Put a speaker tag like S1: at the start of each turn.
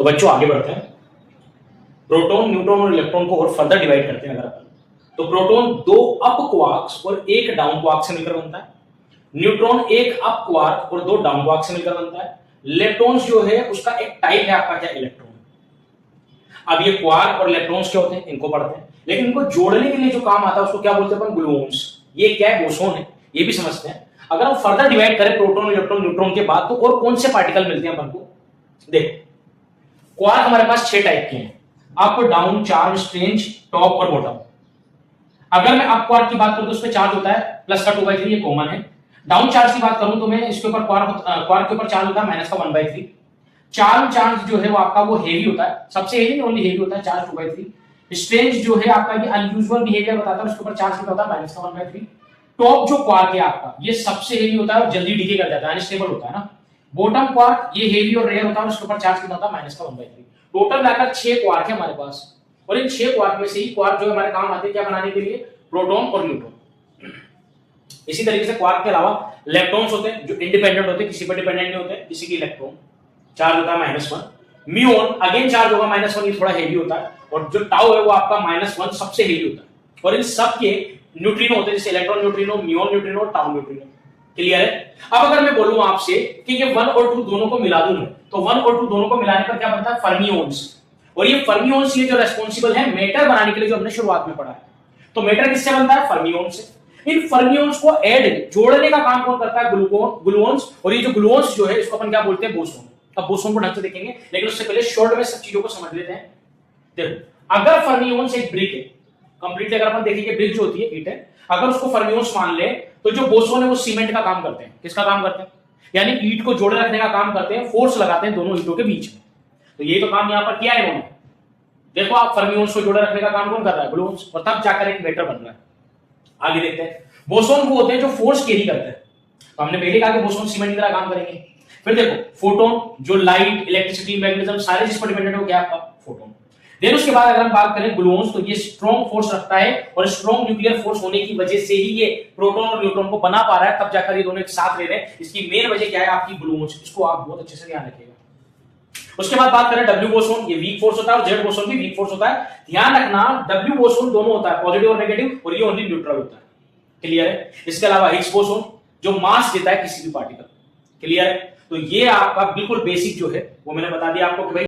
S1: तो बच्चों आगे बढ़ते हैं। प्रोटॉन, न्यूट्रॉन और इलेक्ट्रॉन को और फर्दर डिवाइड करते हैं अगर अपन, तो प्रोटॉन 2 अप क्वार्क्स और 1 डाउन क्वार्क से मिलकर बनता है। न्यूट्रॉन 1 अप क्वार्क और 2 डाउन क्वार्क से मिलकर बनता है। इलेक्ट्रॉन्स जो है उसका एक टाइप है आपका क्या, इलेक्ट्रॉन। अब ये क्वार्क और इलेक्ट्रॉन्स क्या होते हैं, इनको पढ़ते हैं, लेकिन इनको जोड़ने के लिए जो काम आता है उसको क्या बोलते हैं अपन, ग्लूओन्स। ये क्या है, बोसोन है, ये भी समझते हैं। अगर हम फर्दर डिवाइड करें प्रोटॉन, इलेक्ट्रॉन, न्यूट्रॉन के बाद, तो और कौन से पार्टिकल मिलते हैं अपन को। देखो क्वार्क हमारे पास 6 टाइप के हैं, up, down, charge, strange, top और बॉटम। अगर मैं अप क्वार्क की बात करूं तो उसपे चार्ज होता है प्लस का 2/3, ये कॉमन है। डाउन चार्ज की बात करूं तो मैं इसके ऊपर क्वार्क के ऊपर चार्ज होता है माइनस का 1/3। चार्ज जो है वो आपका वो हेवी होता है, सबसे हेवी ओनली हेवी होता है, चार्ज 2/3। स्ट्रेंज जो है आपका ये अनयूजुअल बिहेवियर बताता है, उसके ऊपर चार्ज कितना होता है, माइनस का 1/3। टॉप जो क्वार्क है आपका ये सबसे हेवी होता है और जल्दी डिके कर जाता है, अनस्टेबल होता है ना। बॉटम क्वार्क ये हेवी और रेयर होता है, उसके ऊपर चार्ज कितना होता है, माइनस का 1/3। टोटल मिलाकर 6 क्वार्क है हमारे पास, और इन 6 क्वार्क में से ही क्वार्क जो हमारे काम आते हैं क्या बनाने के लिए, प्रोटॉन और न्यूट्रॉन। इसी तरीके से क्वार्क के अलावा इलेक्ट्रॉन्स होते हैं जो इंडिपेंडेंट होते हैं, किसी पर डिपेंडेंट नहीं होते। किसी की इलेक्ट्रॉन चार्ज होता है -1। म्यून अगेन चार्ज होगा -1, ये थोड़ा हेवी होता है, और जो टाउ है वो आपका -1 सबसे हेवी होता है। और इन सब के न्यूट्रिनो होते हैं, जैसे इलेक्ट्रॉन न्यूट्रिनो, म्यून न्यूट्रिनो और टाउ न्यूट्रिनो। क्लियर है। अब अगर मैं बोलूं आपसे कि ये 1 और 2 दोनों को मिला दूं, तो 1 और 2 दोनों को मिलाने पर क्या बनता है, फर्मियोन्स। और ये फर्मियोन्स ये जो रेस्पॉन्सिबल है मैटर बनाने के लिए, जो हमने शुरुआत में पढ़ा है। तो मैटर किससे बनता है, फर्मियोन्स से। इन फर्मियोन्स को ऐड जोड़ने का काम कौन करता है, ग्लूओन्स। और ये जो ग्लूओन्स जो है इसको अपन क्या बोलते हैं, बोसोन। अब बोसोन को ढंग से देखेंगे, लेकिन उससे पहले शॉर्ट में सब चीजों को समझ लेते हैं। देखो अगर फर्मियोन्स एक ब्रिक है, कंप्लीटली अगर अपन देखेंगे ब्रिक जो होती है ईंट है, अगर उसको फर्मियोन्स मान ले, तो जो बोसोन है वो सीमेंट का काम करते हैं। किसका काम करते हैं, यानी ईंट को जोड़े रखने का काम करते हैं, फोर्स लगाते हैं दोनों ईंटों के बीच में। तो ये तो काम यहां पर किया है इन्होंने। देखो आप फर्मियोन्स को जोड़े रखने का काम कौन कर रहा है, ग्लूओन्स, और तब जाकर एक मैटर बन रहा है। आगे देखते हैं। बोसोन वो होते हैं जो फोर्स कैरी करते हैं। तो हमने पहले कहा कि बोसोन सीमेंट की तरह काम करेंगे। फिर देखो फोटोन, जो लाइट, इलेक्ट्रिसिटी, मैग्नेटिज्म सारे जिस पर डिपेंडेंट हो, क्या आपका फोटोन। देन उसके बाद अगर हम बात करें ग्लूओन्स, तो ये स्ट्रॉन्ग फोर्स रखता है, और स्ट्रॉन्ग न्यूक्लियर फोर्स होने की वजह से ही ये प्रोटॉन और न्यूट्रॉन को बना पा रहा है, तब जाकर ये दोनों एक साथ रह रहे हैं। इसकी मेन वजह क्या है, आपकी ग्लूओन्स। इसको आप बहुत अच्छे से ध्यान रखिएगा। उसके बाद बात करें डब्ल्यू बोसोन, ये वीक फोर्स होता है, और जेड बोसोन भी वीक फोर्स होता है। ध्यान रखना डब्ल्यू बोसोन दोनों होता है, पॉजिटिव और नेगेटिव, और ये ओनली न्यूट्रल होता है। क्लियर है। इसके अलावा हिग्स बोसोन जो मास देता है किसी भी पार्टिकल। क्लियर है। तो ये आपका बिल्कुल बेसिक जो है वो मैंने बता दिया आपको कि भाई